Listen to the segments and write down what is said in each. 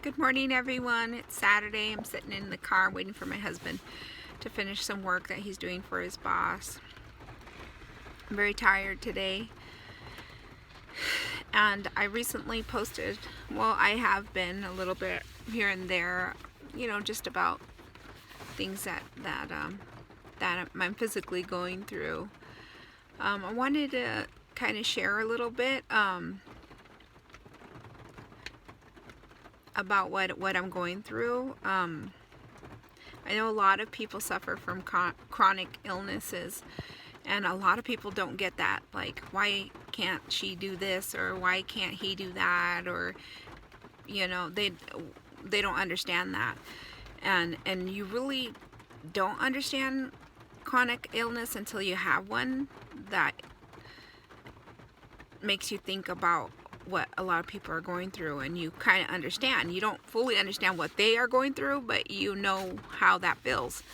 Good morning, everyone. It's Saturday. I'm sitting in the car waiting for my husband to finish some work that he's doing for his boss. I'm very tired today. And I recently posted, well, I have been a little bit here and there, just about things that I'm physically going through. I wanted to kind of share a little bit about what I'm going through. I know a lot of people suffer from chronic illnesses, and a lot of people don't get that. Like, why can't she do this, or why can't he do that, or they don't understand that, and you really don't understand chronic illness until you have one that makes you think about what a lot of people are going through, and you kind of understand. You don't fully understand what they are going through, but you know how that feels,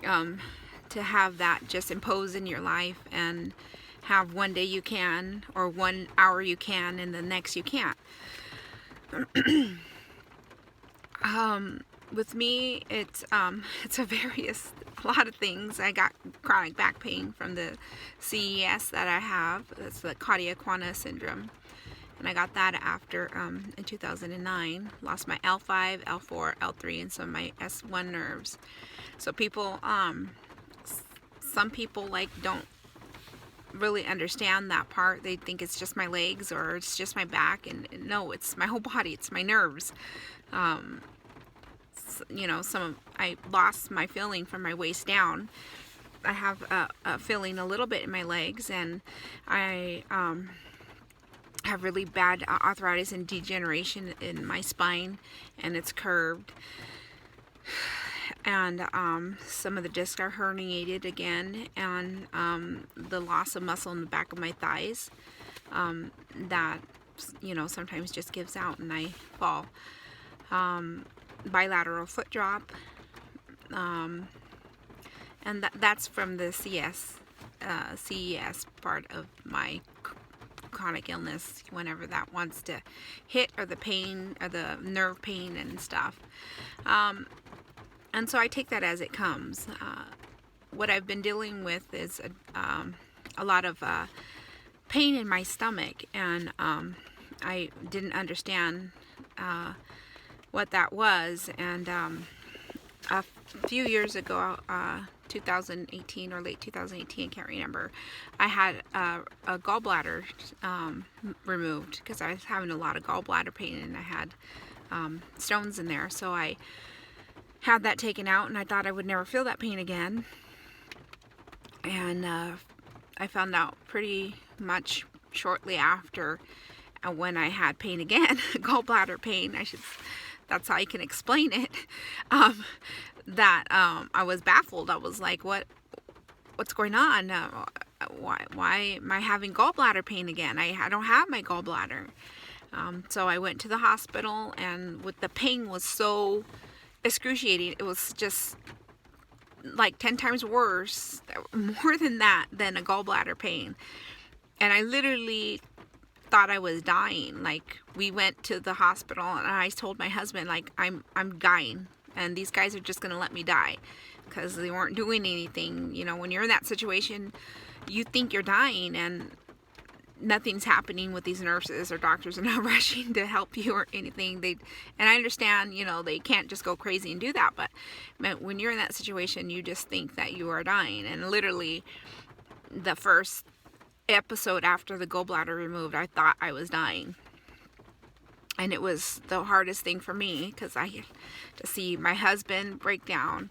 to have that just imposed in your life, and have one day you can, or 1 hour you can, and the next you can't. With me, it's a lot of things. I got chronic back pain from the CES that I have. That's the Cauda-Equina syndrome. And I got that after, in 2009, lost my L5, L4, L3, and some of my S1 nerves. So people, some people don't really understand that part. They think it's just my legs or it's just my back, and no, it's my whole body. It's my nerves. I lost my feeling from my waist down. I have a feeling a little bit in my legs, and I have really bad arthritis and degeneration in my spine, and it's curved, and some of the discs are herniated again, and the loss of muscle in the back of my thighs that sometimes just gives out and I fall. Bilateral foot drop, and that's from the CES part of my chronic illness, whenever that wants to hit, or the pain, or the nerve pain and stuff. And so I take that as it comes. What I've been dealing with is a lot of pain in my stomach, and I didn't understand what that was, and a few years ago, 2018 or late 2018, I can't remember, I had a gallbladder removed because I was having a lot of gallbladder pain, and I had stones in there. So I had that taken out, and I thought I would never feel that pain again. And I found out pretty much shortly after, when I had pain again, gallbladder pain, that's how I can explain it, that I was baffled. I was like, what's going on? Why am I having gallbladder pain again? I don't have my gallbladder. So I went to the hospital, and the pain was so excruciating. It was just like 10 times worse, more than that, than a gallbladder pain. And I literally thought I was dying. Like, we went to the hospital, and I told my husband, like, I'm dying, and these guys are just gonna let me die, because they weren't doing anything. When you're in that situation, you think you're dying, and nothing's happening with these nurses or doctors are not rushing to help you or anything. And I understand, they can't just go crazy and do that, but when you're in that situation, you just think that you are dying. And literally, the first episode after the gallbladder removed, I thought I was dying, and it was the hardest thing for me, because to see my husband break down.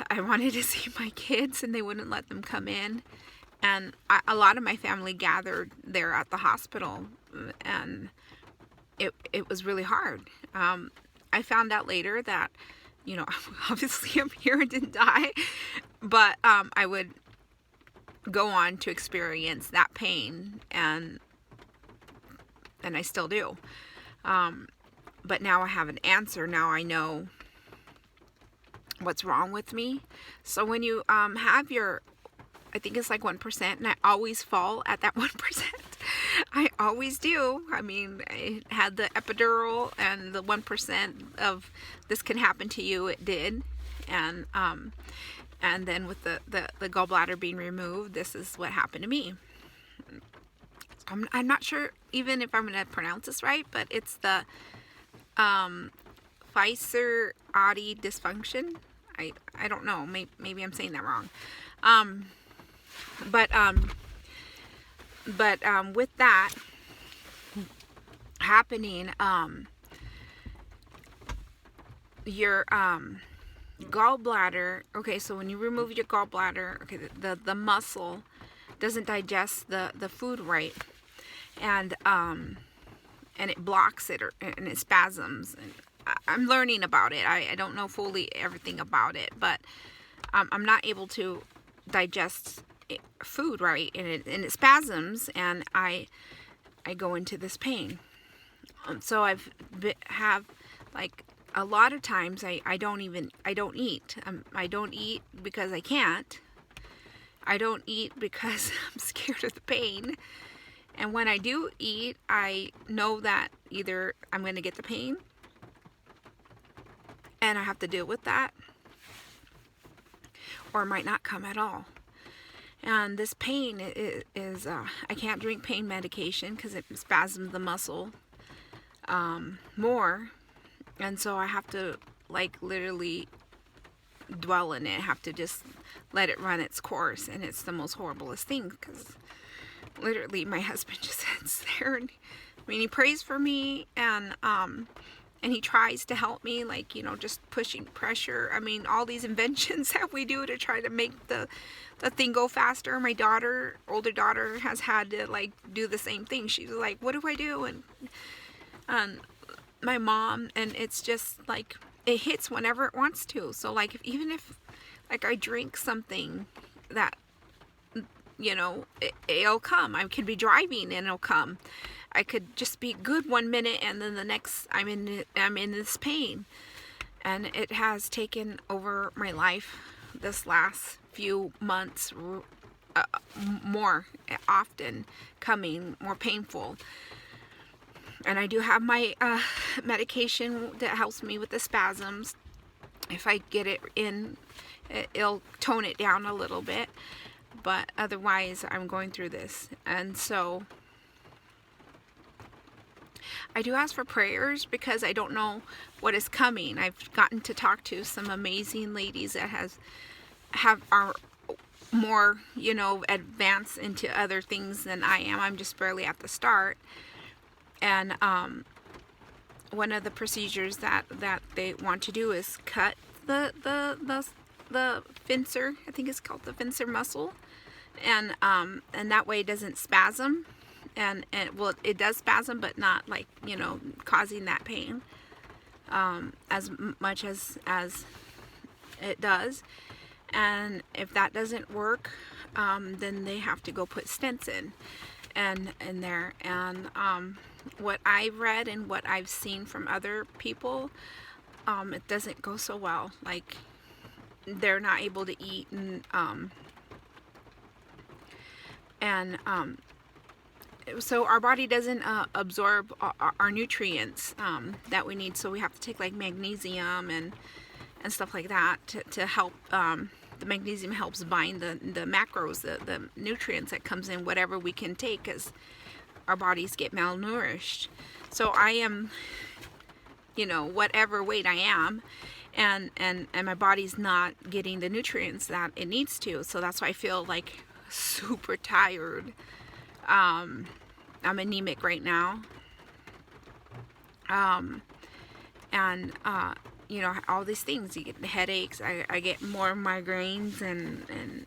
I wanted to see my kids, and they wouldn't let them come in, and a lot of my family gathered there at the hospital, and it was really hard. I found out later that obviously I'm here and didn't die, but I would go on to experience that pain, and I still do. But now I have an answer. Now I know what's wrong with me. So when you have your, I think it's like 1%, and I always fall at that 1%. I always do. I mean, I had the epidural, and the 1% of this can happen to you, it did. And then with the gallbladder being removed, this is what happened to me. I'm not sure even if I'm going to pronounce this right, but it's the Pfizer-Adi dysfunction. I don't know. Maybe I'm saying that wrong. But with that happening, your gallbladder, okay, so when you remove your gallbladder, okay, the muscle doesn't digest the food right, and it blocks it, and it spasms. And I'm learning about it. I don't know fully everything about it, but I'm not able to digest food right, and it spasms, and I go into this pain. So have like a lot of times I don't eat. I don't eat because I can't. I don't eat because I'm scared of the pain. And when I do eat, I know that either I'm going to get the pain and I have to deal with that, or it might not come at all. And this pain is I can't drink pain medication because it spasms the muscle more. And so I have to like literally dwell in it. I have to just let it run its course. And it's the most horriblest thing, because literally my husband just sits there, and I mean, he prays for me, and he tries to help me, like, just pushing pressure. I mean, all these inventions that we do to try to make the thing go faster. My older daughter has had to like do the same thing. She's like, what do I do? And my mom, and it's just like it hits whenever it wants to. So like even if like I drink something that it'll come. I could be driving and it'll come. I could just be good one minute, and then the next I'm in this pain. And it has taken over my life this last few months, more often coming, more painful. And I do have my medication that helps me with the spasms. If I get it in, it'll tone it down a little bit. But otherwise, I'm going through this. And so I do ask for prayers, because I don't know what is coming. I've gotten to talk to some amazing ladies that are more, advanced into other things than I am. I'm just barely at the start. And one of the procedures that they want to do is cut the Fincer, I think it's called the Fincer muscle, and that way it doesn't spasm, and well, it does spasm, but not like causing that pain as much as it does. And if that doesn't work, then they have to go put stents in there. And what I've read and what I've seen from other people, it doesn't go so well. Like, they're not able to eat, and so our body doesn't absorb our nutrients that we need. So we have to take like magnesium and stuff like that to help. The magnesium helps bind the macros, the nutrients that comes in whatever we can take, because our bodies get malnourished. So I am, whatever weight I am, and my body's not getting the nutrients that it needs to. So that's why I feel like super tired. I'm anemic right now. And all these things. You get headaches. I get more migraines, and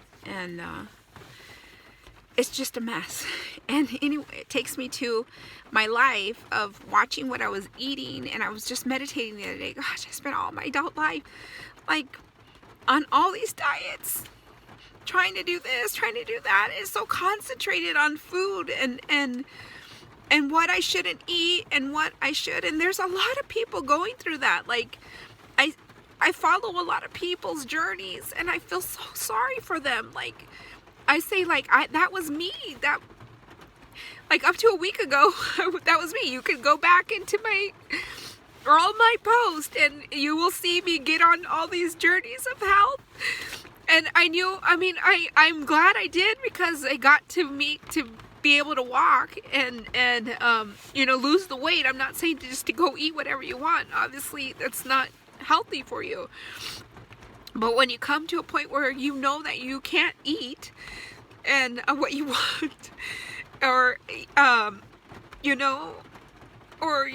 it's just a mess. And anyway, it takes me to my life of watching what I was eating, and I was just meditating the other day. Gosh, I spent all my adult life like on all these diets, trying to do this, trying to do that. It's so concentrated on food and what I shouldn't eat and what I should. And there's a lot of people going through that. Like, I follow a lot of people's journeys, and I feel so sorry for them. Like, I say, like, that was me. like up to a week ago, that was me. You could go back into all my posts and you will see me get on all these journeys of health. And I'm glad I did, because I got to be able to walk and lose the weight. I'm not saying just to go eat whatever you want. Obviously, that's not healthy for you. But when you come to a point where you know that you can't eat and what you want, or or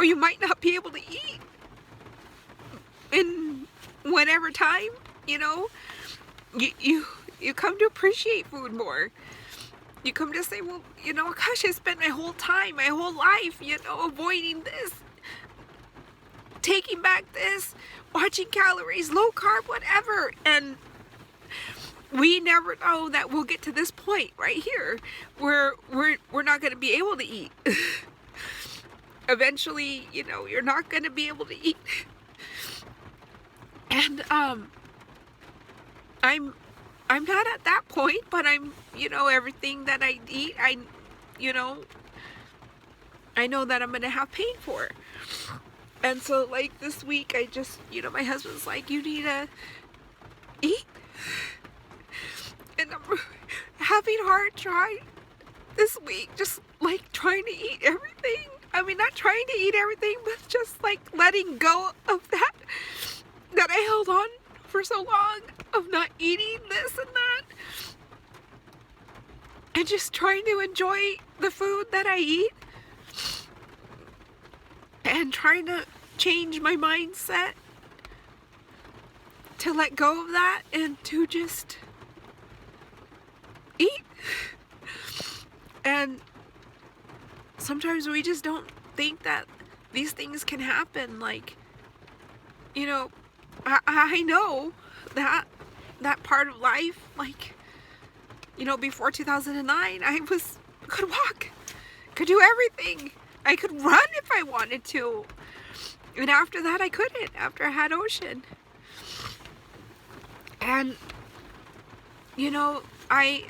you might not be able to eat in whatever time, you come to appreciate food more. You come to say, well, gosh, I spent my whole time, my whole life, avoiding this, taking back this, watching calories, low carb, whatever. And we never know that we'll get to this point right here where we're not going to be able to eat. Eventually, you're not going to be able to eat. And I'm not at that point, but I'm, everything that I eat, I know that I'm going to have pain for. And so, like, this week, I just, my husband's like, you need to eat. And I'm having a hard time this week, just, like, trying to eat everything. I mean, not trying to eat everything, but just, like, letting go of that I held on for so long, of not eating this and that. And just trying to enjoy the food that I eat. And trying to change my mindset to let go of that and to just eat. And sometimes we just don't think that these things can happen. Like, I know that part of life, like, before 2009, I could walk, could do everything. I could run if I wanted to. And after that, I couldn't, after I had Ocean. And, I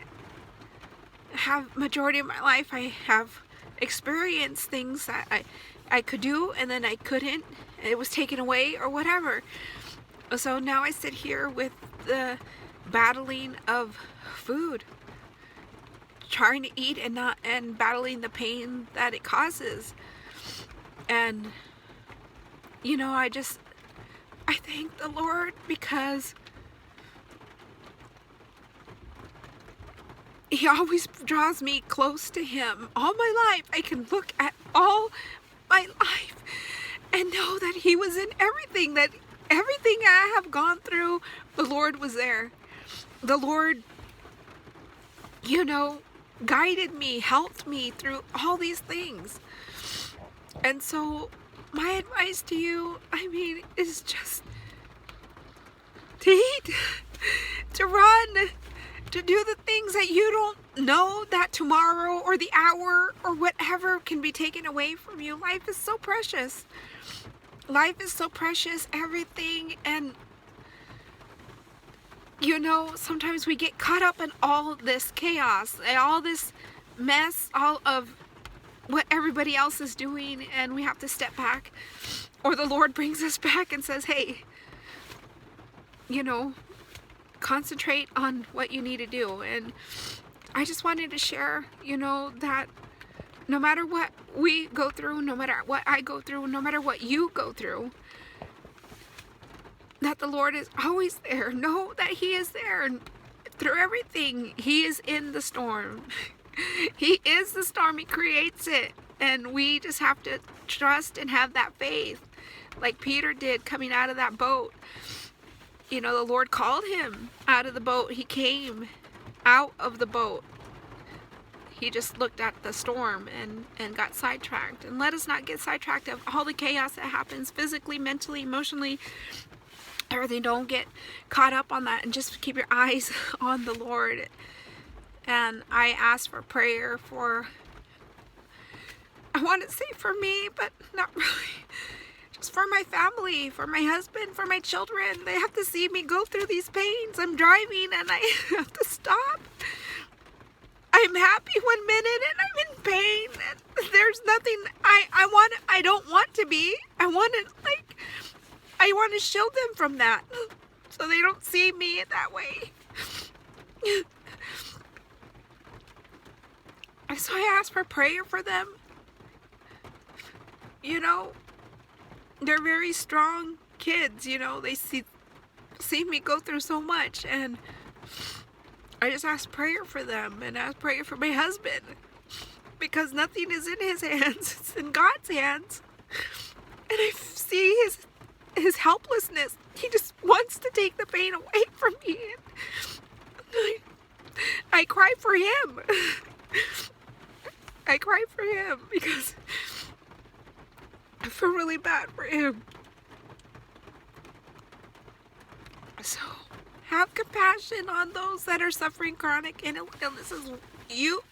have, majority of my life, I have experienced things that I could do, and then I couldn't. It was taken away or whatever. So now I sit here with the battling of food, trying to eat and battling the pain that it causes. And I thank the Lord, because He always draws me close to Him. All my life, I can look at all my life and know that He was in everything, that everything I have gone through, the Lord was there. The Lord, guided me, helped me through all these things. And so my advice to you, is just to eat, to run, to do the things that you don't know that tomorrow or the hour or whatever can be taken away from you. Life is so precious. Life is so precious, everything. And sometimes we get caught up in all this chaos, all this mess, all of what everybody else is doing, and we have to step back. Or the Lord brings us back and says, hey, concentrate on what you need to do. And I just wanted to share, that no matter what we go through, no matter what I go through, no matter what you go through, that the Lord is always there. Know that He is there. And through everything, He is in the storm. He is the storm. He creates it. And we just have to trust and have that faith. Like Peter did coming out of that boat. The Lord called him out of the boat. He came out of the boat. He just looked at the storm and got sidetracked. And let us not get sidetracked of all the chaos that happens physically, mentally, emotionally, everything. Don't get caught up on that, and just keep your eyes on the Lord. And I ask for prayer I want to say for me, but not really. Just for my family, for my husband, for my children. They have to see me go through these pains. I'm driving and I have to stop. I'm happy one minute and I'm in pain. And there's nothing I don't want to be. I want to shield them from that so they don't see me that way. So I ask for prayer for them. You know, they're very strong kids, you know, they see me go through so much, and I just ask prayer for them and ask prayer for my husband, because nothing is in his hands, it's in God's hands. And I see his helplessness. He just wants to take the pain away from me. I cry for him. I cry for him because I feel really bad for him. So have compassion on those that are suffering chronic illnesses. You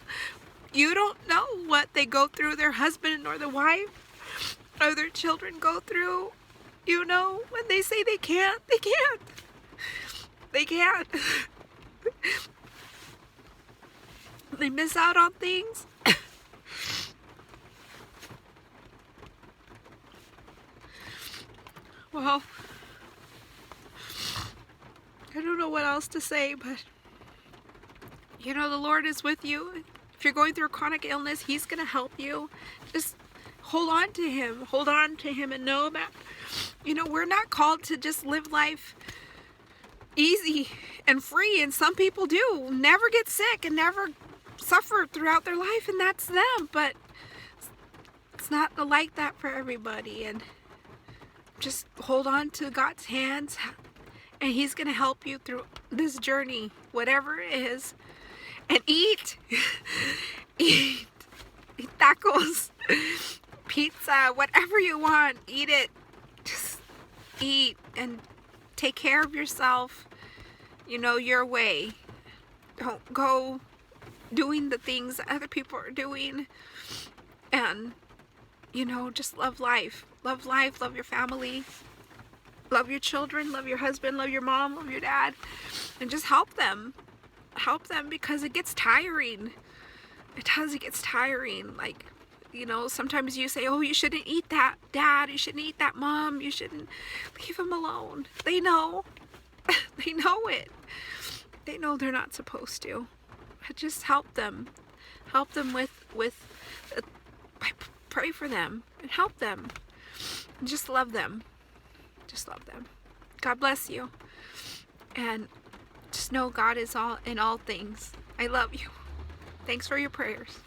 don't know what they go through, their husband or the wife or their children go through. You know, when they say they can't, they can't. They can't. They miss out on things. Well, I don't know what else to say, but you know, the Lord is with you. If you're going through chronic illness, He's going to help you. Just hold on to Him. Hold on to Him and know that, you know, we're not called to just live life easy and free. And some people do never get sick and never suffer throughout their life, and that's them. But it's not like that for everybody. And just hold on to God's hands, and He's going to help you through this journey, whatever it is. And eat. Eat tacos, pizza, whatever you want. Eat it. Just eat and take care of yourself, you know, your way. Don't go doing the things that other people are doing. And, you know, just love life. Love life, love your family, love your children, love your husband, love your mom, love your dad, and just help them. Help them, because it gets tiring. It does, it gets tiring. Like, you know, sometimes you say, oh, you shouldn't eat that, Dad, you shouldn't eat that, Mom, you shouldn't. Leave them alone. They know. They know it. They know they're not supposed to. Just help them. Help them pray for them and help them. Just love them. Just love them. God bless you. And just know God is all in all things. I love you. Thanks for your prayers.